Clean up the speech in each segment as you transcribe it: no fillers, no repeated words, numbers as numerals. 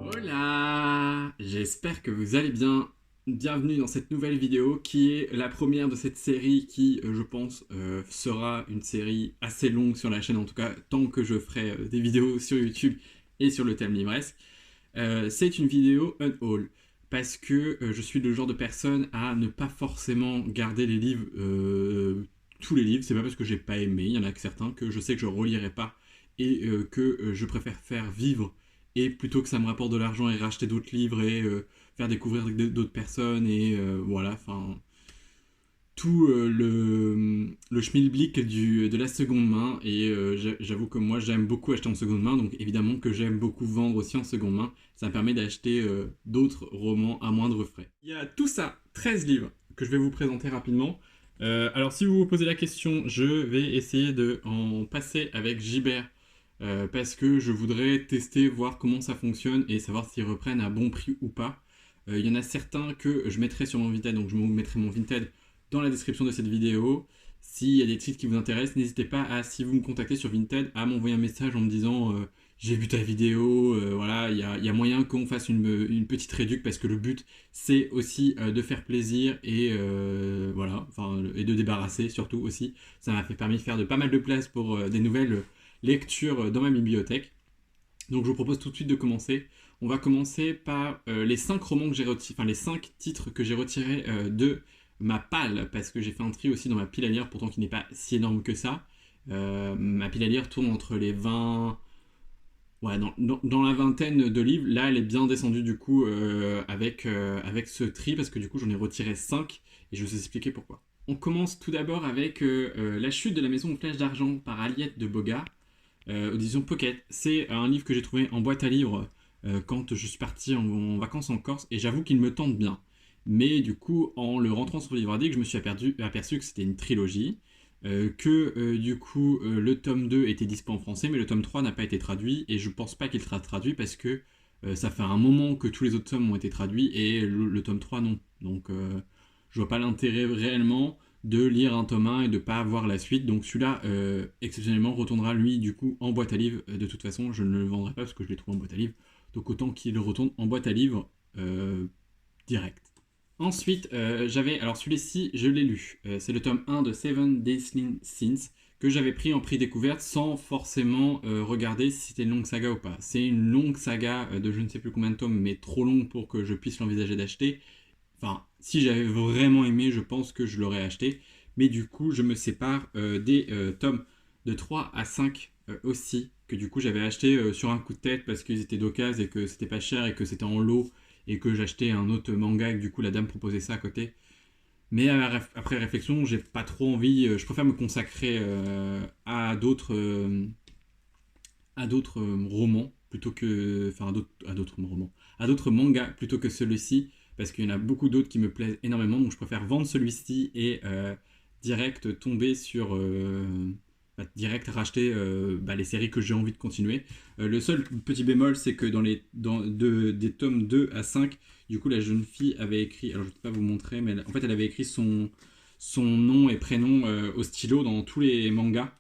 Hola! J'espère que vous allez bien. Bienvenue dans cette nouvelle vidéo qui est la première de cette série qui, je pense, sera une série assez longue sur la chaîne, en tout cas tant que je ferai des vidéos sur YouTube et sur le thème livresque. C'est une vidéo unhaul parce que je suis le genre de personne à ne pas forcément garder les livres, tous les livres. C'est pas parce que j'ai pas aimé, il y en a que certains que je sais que je relirai pas et que je préfère faire vivre et plutôt que ça me rapporte de l'argent et racheter d'autres livres et faire découvrir d'autres personnes et voilà, enfin tout le schmilblick de la seconde main et j'avoue que moi j'aime beaucoup acheter en seconde main, donc évidemment que j'aime beaucoup vendre aussi en seconde main. Ça me permet d'acheter d'autres romans à moindre frais. Il y a tout ça, 13 livres que je vais vous présenter rapidement. Alors si vous vous posez la question, je vais essayer de en passer avec Gibert parce que je voudrais tester, voir comment ça fonctionne et savoir s'ils reprennent à bon prix ou pas. Il y en a certains que je mettrai sur mon Vinted, donc je mettrai mon Vinted dans la description de cette vidéo. S'il y a des titres qui vous intéressent, n'hésitez pas à, si vous me contactez sur Vinted, à m'envoyer un message en me disant j'ai vu ta vidéo, voilà, il y a moyen qu'on fasse une petite réduc parce que le but c'est aussi de faire plaisir et voilà, enfin, et de débarrasser surtout aussi. Ça m'a permis de faire de pas mal de place pour des nouvelles lectures dans ma bibliothèque. Donc je vous propose tout de suite de commencer. On va commencer par les 5 romans que j'ai retirés, enfin les 5 titres que j'ai retirés de ma palle, parce que j'ai fait un tri aussi dans ma pile à lire, pourtant qui n'est pas si énorme que ça. Ma pile à lire tourne entre les 20... Ouais, dans la vingtaine de livres. Là, elle est bien descendue du coup avec ce tri, parce que du coup j'en ai retiré 5, et je vais vous expliquer pourquoi. On commence tout d'abord avec La chute de la maison aux flèches d'argent par Aliette de Boga. Audition Pocket. C'est un livre que j'ai trouvé en boîte à livres quand je suis parti en vacances en Corse et j'avoue qu'il me tente bien. Mais du coup, en le rentrant sur Livre Addict, je me suis aperçu que c'était une trilogie, que le tome 2 était dispo en français, mais le tome 3 n'a pas été traduit et je pense pas qu'il sera traduit parce que ça fait un moment que tous les autres tomes ont été traduits et le tome 3 non. Donc je vois pas l'intérêt réellement de lire un tome 1 et de pas avoir la suite. Donc celui-là, exceptionnellement, retournera lui du coup en boîte à livres. De toute façon, je ne le vendrai pas parce que je l'ai trouvé en boîte à livres. Donc autant qu'il retourne en boîte à livres direct. Ensuite, alors celui-ci, je l'ai lu. C'est le tome 1 de Seven Dazzling Sins que j'avais pris en prix découverte sans forcément regarder si c'était une longue saga ou pas. C'est une longue saga de je ne sais plus combien de tomes, mais trop longue pour que je puisse l'envisager d'acheter. Enfin, si j'avais vraiment aimé, je pense que je l'aurais acheté. Mais du coup, je me sépare des tomes de 3 à 5 aussi, que du coup j'avais acheté sur un coup de tête parce qu'ils étaient d'occasion et que c'était pas cher et que c'était en lot et que j'achetais un autre manga et que du coup la dame proposait ça à côté. Mais après réflexion, j'ai pas trop envie, je préfère me consacrer à d'autres romans plutôt que. Enfin, à d'autres romans. À d'autres mangas plutôt que celui-ci, parce qu'il y en a beaucoup d'autres qui me plaisent énormément, donc je préfère vendre celui-ci et direct tomber sur. Direct racheter les séries que j'ai envie de continuer. Le seul petit bémol, c'est que des tomes 2 à 5, du coup, la jeune fille avait écrit. Alors, je ne vais pas vous montrer, mais en fait, elle avait écrit son nom et prénom au stylo dans tous les mangas.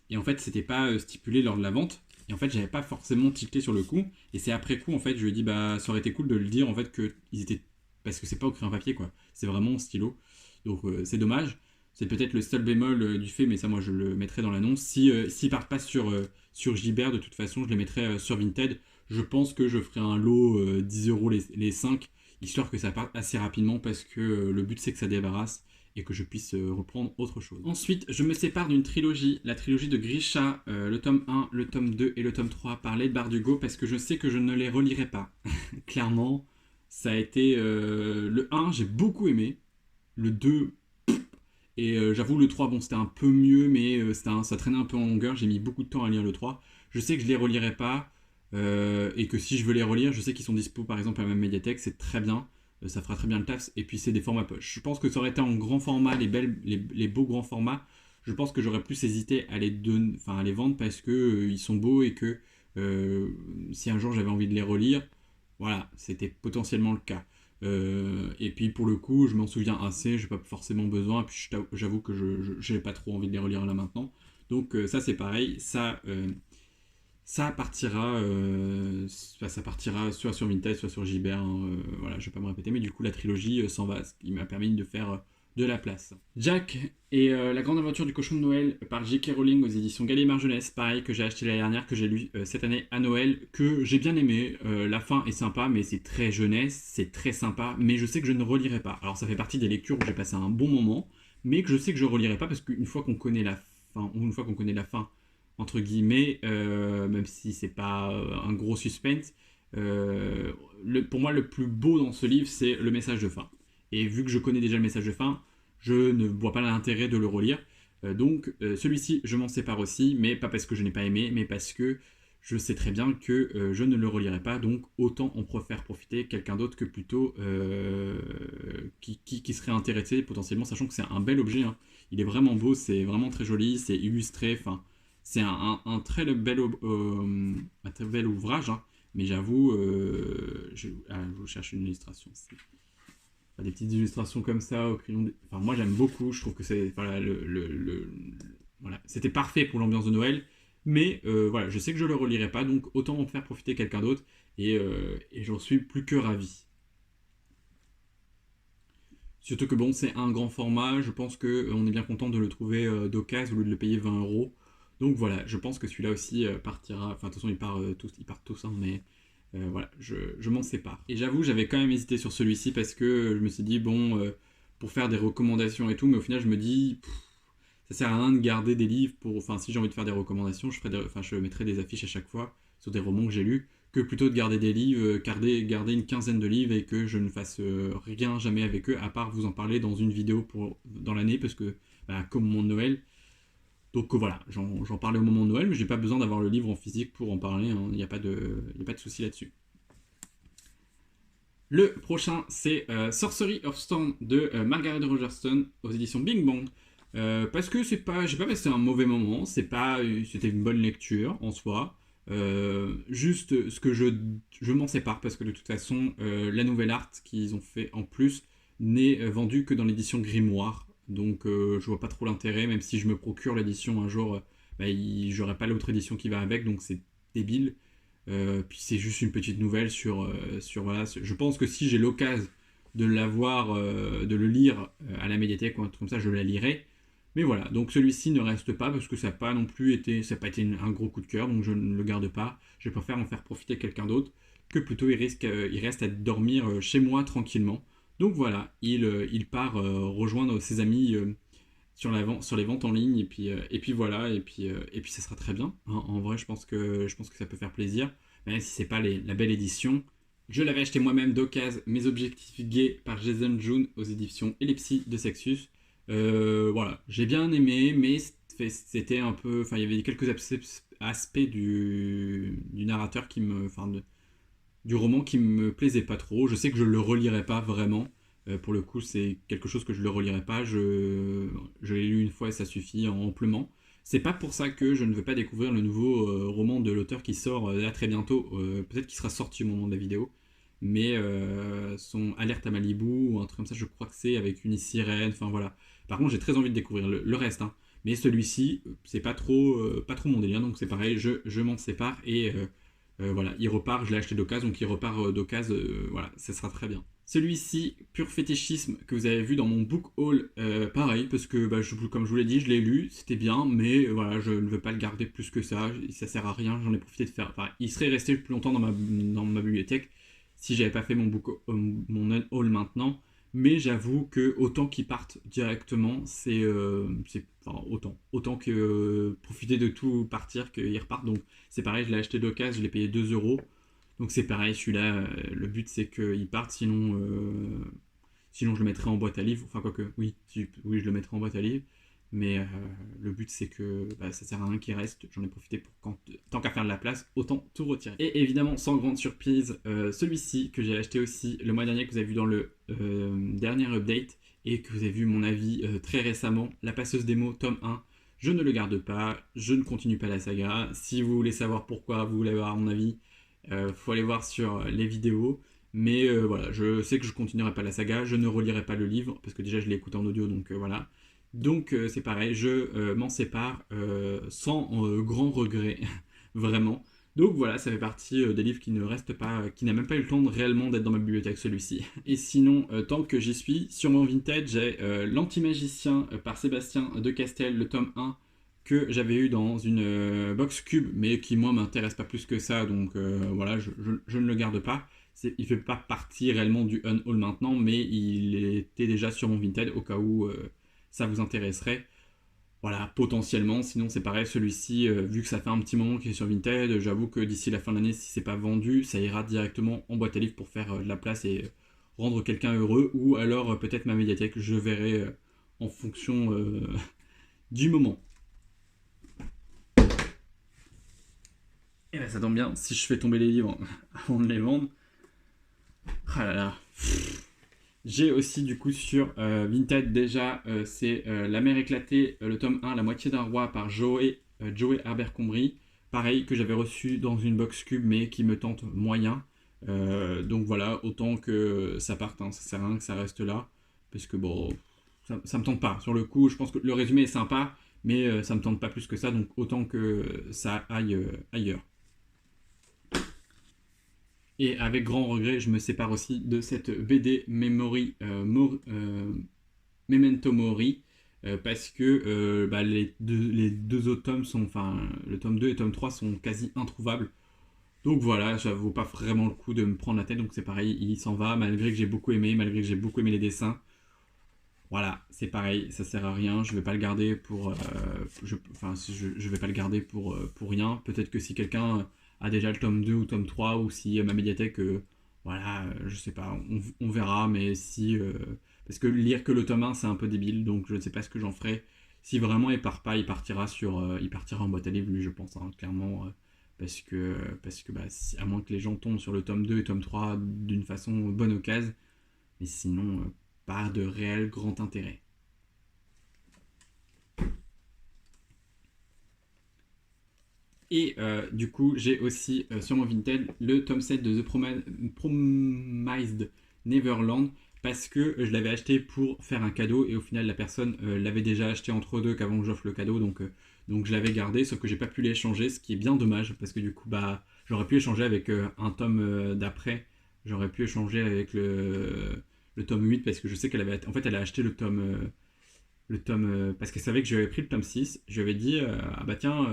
Et en fait, c'était pas stipulé lors de la vente. Et en fait, j'avais pas forcément tilté sur le coup. Et c'est après coup, en fait, je lui ai dit, bah, ça aurait été cool de le dire, en fait, que ils étaient. Parce que c'est pas au crayon papier, quoi. C'est vraiment en stylo. Donc, c'est dommage. C'est peut-être le seul bémol du fait, mais ça, moi, je le mettrai dans l'annonce. S'ils partent pas sur Gibert, de toute façon, je les mettrai sur Vinted. Je pense que je ferai un lot 10 euros les 5, histoire que ça parte assez rapidement, parce que le but, c'est que ça débarrasse et que je puisse reprendre autre chose. Ensuite, je me sépare d'une trilogie, la trilogie de Grisha, le tome 1, le tome 2 et le tome 3 par Leigh Bardugo, parce que je sais que je ne les relirai pas. Clairement, ça a été... le 1, j'ai beaucoup aimé. Le 2, et j'avoue, le 3, bon, c'était un peu mieux, mais ça traînait un peu en longueur. J'ai mis beaucoup de temps à lire le 3. Je sais que je les relirai pas, et que si je veux les relire, je sais qu'ils sont dispo par exemple à ma médiathèque, c'est très bien. Ça fera très bien le taf, et puis c'est des formats poche. Je pense que ça aurait été en grand format, les beaux grands formats. Je pense que j'aurais plus hésité à les vendre parce que ils sont beaux et que si un jour j'avais envie de les relire, voilà, c'était potentiellement le cas. Et puis pour le coup, je m'en souviens assez, j'ai pas forcément besoin, et puis j'avoue que je n'ai pas trop envie de les relire là maintenant. Donc ça c'est pareil, ça ça partira soit sur Vinted, soit sur Gibert, hein, voilà, je vais pas me répéter, mais du coup la trilogie s'en va, ce qui m'a permis de faire de la place. Jack et la grande aventure du cochon de Noël par J.K. Rowling aux éditions Gallimard Jeunesse, pareil, que j'ai acheté l'année dernière, que j'ai lu cette année à Noël, que j'ai bien aimé. La fin est sympa, mais c'est très jeunesse, c'est très sympa, mais je sais que je ne relirai pas. Alors ça fait partie des lectures où j'ai passé un bon moment, mais que je sais que je relirai pas parce qu'une fois qu'on connaît la fin, ou une fois qu'on connaît la fin, entre guillemets, même si c'est pas un gros suspense, pour moi le plus beau dans ce livre, c'est le message de fin. Et vu que je connais déjà le message de fin, je ne vois pas l'intérêt de le relire. Donc celui-ci, je m'en sépare aussi, mais pas parce que je n'ai pas aimé, mais parce que je sais très bien que je ne le relirai pas, donc autant en faire profiter quelqu'un d'autre que plutôt qui serait intéressé potentiellement, sachant que c'est un bel objet, hein. Il est vraiment beau, c'est vraiment très joli, c'est illustré, enfin, c'est un très bel ouvrage, hein. Mais j'avoue, je vous cherche une illustration. Des petites illustrations comme ça au crayon. Enfin, moi j'aime beaucoup. Je trouve que c'est voilà voilà, c'était parfait pour l'ambiance de Noël. Mais voilà, je sais que je le relirai pas, donc autant en faire profiter quelqu'un d'autre. Et j'en suis plus que ravi. Surtout que bon, c'est un grand format. Je pense que on est bien content de le trouver d'occasion au lieu de le payer 20 €. Donc voilà, je pense que celui-là aussi partira. Enfin, de toute façon, ils partent tous, hein, mais voilà, je m'en sépare. Et j'avoue, j'avais quand même hésité sur celui-ci parce que je me suis dit, bon, pour faire des recommandations et tout, mais au final, je me dis, ça sert à rien de garder des livres pour. Enfin, si j'ai envie de faire des recommandations, je mettrai des affiches à chaque fois sur des romans que j'ai lus, que plutôt de garder des livres, garder une quinzaine de livres et que je ne fasse rien jamais avec eux, à part vous en parler dans une vidéo dans l'année, parce que, bah, comme mon Noël. Donc voilà, j'en parlais au moment de Noël, mais j'ai pas besoin d'avoir le livre en physique pour en parler, hein. Il n'y a pas de souci là-dessus. Le prochain, c'est Sorcery of Stone de Margaret Rogerstone aux éditions Bing Bang. Parce que j'ai pas passé un mauvais moment, c'était une bonne lecture en soi. Juste ce que je m'en sépare parce que de toute façon, la nouvelle art qu'ils ont fait en plus n'est vendue que dans l'édition Grimoire. Donc je vois pas trop l'intérêt, même si je me procure l'édition un jour, bah, j'aurai pas l'autre édition qui va avec, donc c'est débile. Puis c'est juste une petite nouvelle voilà. Je pense que si j'ai l'occasion de l'avoir, de le lire à la médiathèque ou un truc comme ça, je la lirai. Mais voilà, donc celui-ci ne reste pas parce que ça n'a pas non plus été, ça n'a pas été un gros coup de cœur, donc je ne le garde pas. Je préfère en faire profiter quelqu'un d'autre que plutôt il reste à dormir chez moi tranquillement. Donc voilà, il part rejoindre ses amis sur les ventes en ligne et puis voilà et puis ça sera très bien, hein. En vrai je pense que ça peut faire plaisir même si c'est pas la belle édition. Je l'avais acheté moi-même d'occasion, Mes objectifs gays par Jason June aux éditions Ellipsis de Sexus. Voilà, j'ai bien aimé, mais c'était un peu, enfin il y avait quelques aspects du narrateur du roman qui me plaisait pas trop. Je sais que je le relirai pas vraiment. Pour le coup, c'est quelque chose que je le relirai pas. Je l'ai lu une fois et ça suffit amplement. C'est pas pour ça que je ne veux pas découvrir le nouveau roman de l'auteur qui sort là très bientôt. Peut-être qu'il sera sorti au moment de la vidéo. Mais son Alerte à Malibu ou un truc comme ça, je crois que c'est avec une sirène. Enfin voilà. Par contre, j'ai très envie de découvrir le reste, hein. Mais celui-ci, c'est pas trop mon délire. Donc c'est pareil, je m'en sépare et voilà, il repart, je l'ai acheté d'occasion, donc il repart d'occasion, voilà, ça sera très bien. Celui-ci, Pur Fétichisme, que vous avez vu dans mon book haul, pareil, parce que bah, comme je vous l'ai dit, je l'ai lu, c'était bien, mais voilà, je ne veux pas le garder plus que ça sert à rien, j'en ai profité de faire. Enfin, il serait resté plus longtemps dans ma bibliothèque si j'avais pas fait mon haul maintenant, mais j'avoue que autant qu'ils partent directement, enfin, autant que profiter de tout partir qu'ils repartent. Donc c'est pareil, je l'ai acheté d'occasion, je l'ai payé 2 €. Donc c'est pareil, celui-là, le but c'est qu'il parte, sinon je le mettrai en boîte à livres. Enfin, quoique, oui, oui, je le mettrai en boîte à livres. Mais le but c'est que bah, ça sert à rien qu'il reste. J'en ai profité pour tant qu'à faire de la place, autant tout retirer. Et évidemment, sans grande surprise, celui-ci que j'ai acheté aussi le mois dernier, que vous avez vu dans le dernier update, et que vous avez vu mon avis très récemment, La Passeuse des mots, tome 1. Je ne le garde pas, je ne continue pas la saga. Si vous voulez savoir pourquoi, vous voulez avoir mon avis, faut aller voir sur les vidéos. Mais voilà, je sais que je continuerai pas la saga, je ne relirai pas le livre, parce que déjà je l'ai écouté en audio, donc voilà. Donc c'est pareil, je m'en sépare sans grand regret, vraiment. Donc voilà, ça fait partie des livres qui ne restent pas, qui n'a même pas eu le temps de réellement d'être dans ma bibliothèque, celui-ci. Et sinon, tant que j'y suis, sur mon Vinted, j'ai L'Antimagicien par Sébastien de Castel, le tome 1, que j'avais eu dans une box cube, mais qui moi m'intéresse pas plus que ça, donc voilà, je ne le garde pas. Il fait pas partie réellement du unhaul maintenant, mais il était déjà sur mon Vinted au cas où ça vous intéresserait. Voilà, potentiellement, sinon c'est pareil, celui-ci, vu que ça fait un petit moment qu'il est sur Vinted, j'avoue que d'ici la fin de l'année, si c'est pas vendu, ça ira directement en boîte à livres pour faire de la place et rendre quelqu'un heureux, ou alors peut-être ma médiathèque, je verrai en fonction du moment. Et là ça tombe bien, si je fais tomber les livres avant de les vendre, ah là là. J'ai aussi du coup sur Vinted déjà, c'est La mer éclatée, le tome 1, La moitié d'un roi par Joey Abercrombie. Pareil, que j'avais reçu dans une box cube mais qui me tente moyen. Donc voilà, autant que ça parte, hein, ça sert à rien que ça reste là. Parce que bon, ça me tente pas. Sur le coup, je pense que le résumé est sympa, mais ça me tente pas plus que ça, donc autant que ça aille ailleurs. Et avec grand regret, je me sépare aussi de cette BD Memento Mori, parce que bah, les deux autres tomes sont, enfin, le tome 2 et le tome 3 sont quasi introuvables. Donc voilà, ça vaut pas vraiment le coup de me prendre la tête, donc c'est pareil, il s'en va, malgré que j'ai beaucoup aimé, malgré que j'ai beaucoup aimé les dessins. Voilà, c'est pareil, ça sert à rien, je vais pas le garder pour, je vais pas le garder pour rien. Peut-être que si quelqu'un a déjà le tome 2 ou tome 3, ou si ma médiathèque, voilà, je sais pas, on verra, mais si, parce que lire que le tome 1, c'est un peu débile, donc je ne sais pas ce que j'en ferai. Si vraiment il part pas, il partira il partira en boîte à livres, lui, je pense, hein, clairement, parce que bah, à moins que les gens tombent sur le tome 2 et tome 3 d'une façon bonne occasion, mais sinon, pas de réel grand intérêt. Et du coup, j'ai aussi sur mon Vinted le tome 7 de The Promised Neverland, parce que je l'avais acheté pour faire un cadeau et au final la personne l'avait déjà acheté entre deux qu'avant que j'offre le cadeau, donc je l'avais gardé, sauf que j'ai pas pu l'échanger, ce qui est bien dommage parce que du coup bah j'aurais pu échanger avec un tome d'après, j'aurais pu échanger avec le tome 8 parce que je sais qu'elle avait en fait elle a acheté le tome parce qu'elle savait que j'avais pris le tome 6, je lui avais dit ah bah tiens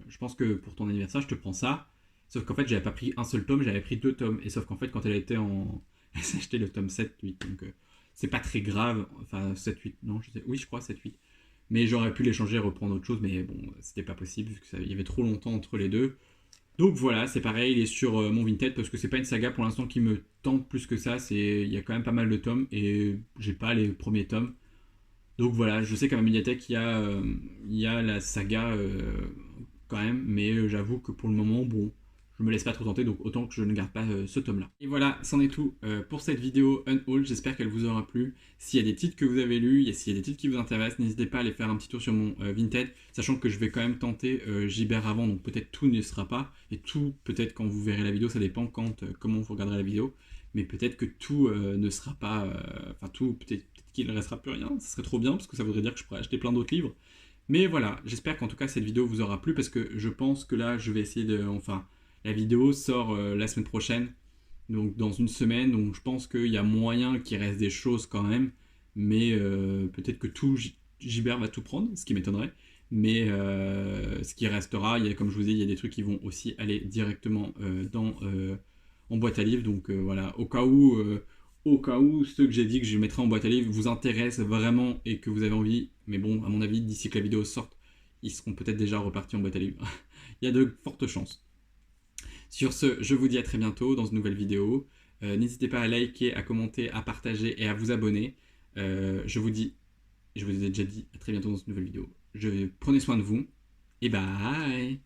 je pense que pour ton anniversaire je te prends ça, sauf qu'en fait j'avais pas pris un seul tome, j'avais pris deux tomes, et sauf qu'en fait quand elle était en elle s'est acheté le tome 7 8, donc c'est pas très grave, enfin 7 8 non je sais, oui je crois 7 8, mais j'aurais pu l'échanger et reprendre autre chose, mais bon c'était pas possible vu qu'il y avait trop longtemps entre les deux. Donc voilà, c'est pareil, il est sur mon Vinted parce que c'est pas une saga pour l'instant qui me tente plus que ça, il y a quand même pas mal de tomes et j'ai pas les premiers tomes. Donc voilà, je sais qu'à ma médiathèque, il y a la saga quand même, mais j'avoue que pour le moment, bon, je me laisse pas trop tenter, donc autant que je ne garde pas ce tome-là. Et voilà, c'en est tout pour cette vidéo Unhaul, j'espère qu'elle vous aura plu. S'il y a des titres que vous avez lus, s'il y a des titres qui vous intéressent, n'hésitez pas à aller faire un petit tour sur mon Vinted, sachant que je vais quand même tenter Gibert avant, donc peut-être tout ne sera pas, et tout, peut-être quand vous verrez la vidéo, ça dépend comment vous regarderez la vidéo, mais peut-être que tout ne sera pas, enfin tout, peut-être qu'il ne restera plus rien, ça serait trop bien, parce que ça voudrait dire que je pourrais acheter plein d'autres livres. Mais voilà, j'espère qu'en tout cas cette vidéo vous aura plu, parce que je pense que là je vais essayer de, enfin, la vidéo sort la semaine prochaine, donc dans une semaine, donc je pense qu'il y a moyen qu'il reste des choses quand même, mais peut-être que tout, Gibert va tout prendre, ce qui m'étonnerait, mais ce qui restera, comme je vous ai dit, il y a des trucs qui vont aussi aller directement en boîte à livres, donc voilà, au cas où ceux que j'ai dit que je mettrai en boîte à livres vous intéressent vraiment et que vous avez envie, mais bon, à mon avis, d'ici que la vidéo sorte, ils seront peut-être déjà repartis en boîte à livres. Il y a de fortes chances. Sur ce, je vous dis à très bientôt dans une nouvelle vidéo. N'hésitez pas à liker, à commenter, à partager et à vous abonner. Je vous ai déjà dit à très bientôt dans une nouvelle vidéo. Prenez soin de vous et bye.